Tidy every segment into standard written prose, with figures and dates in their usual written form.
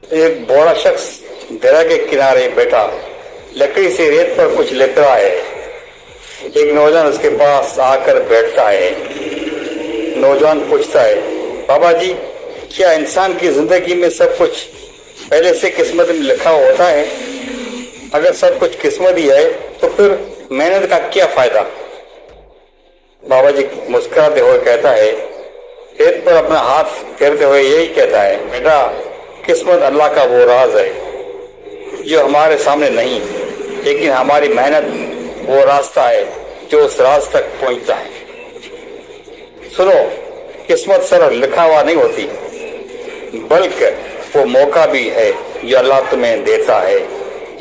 एक बूढ़ा शख्स दरिया के किनारे बैठा लकड़ी से रेत पर कुछ लिख रहा है। एक नौजवान उसके पास आकर बैठता है। नौजवान पूछता है, बाबा जी, क्या इंसान की जिंदगी में सब कुछ पहले से किस्मत में लिखा होता है? अगर सब कुछ किस्मत ही है तो फिर मेहनत का क्या फायदा? बाबा जी मुस्कुराते हुए कहता है, रेत पर अपना हाथ फेरते हुए यही कहता है, बेटा, किस्मत अल्लाह का वो राज है जो हमारे सामने नहीं, लेकिन हमारी मेहनत वो रास्ता है जो उस राज तक पहुंचता है। सुनो, किस्मत सिर्फ लिखा हुआ नहीं होती, बल्कि वो मौका भी है जो अल्लाह तुम्हें देता है।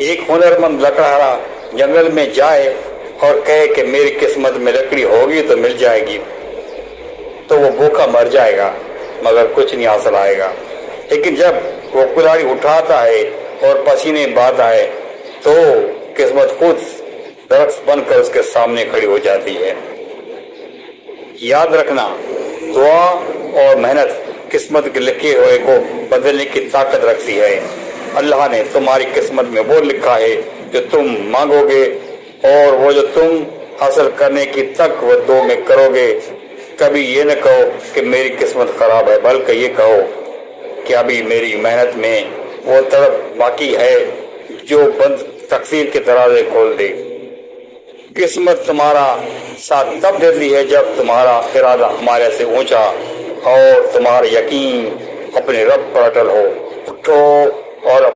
एक हुनरमंद लकड़हारा जंगल में जाए और कहे कि मेरी किस्मत में लकड़ी होगी तो मिल जाएगी, तो वो भूखा मर जाएगा मगर कुछ नहीं हासिल आएगा। लेकिन जब वो कुल्हाड़ी उठाता है और पसीने बहाता है तो किस्मत खुद दरख्त बनकर उसके सामने खड़ी हो जाती है। याद रखना, दुआ और मेहनत किस्मत के लिखे हुए को बदलने की ताकत रखती है। अल्लाह ने तुम्हारी किस्मत में वो लिखा है जो तुम मांगोगे, और वो जो तुम हासिल करने की तक वो दो में करोगे। कभी ये न कहो कि मेरी किस्मत खराब है, बल्कि ये कहो कि अभी मेरी मेहनत में वो तरफ बाकी है जो बंद तकदीर के दरवाजे खोल दे। किस्मत तुम्हारा साथ तब देती है जब तुम्हारा इरादा हमारे से ऊंचा और तुम्हारा यकीन अपने रब पर अटल हो। उठो और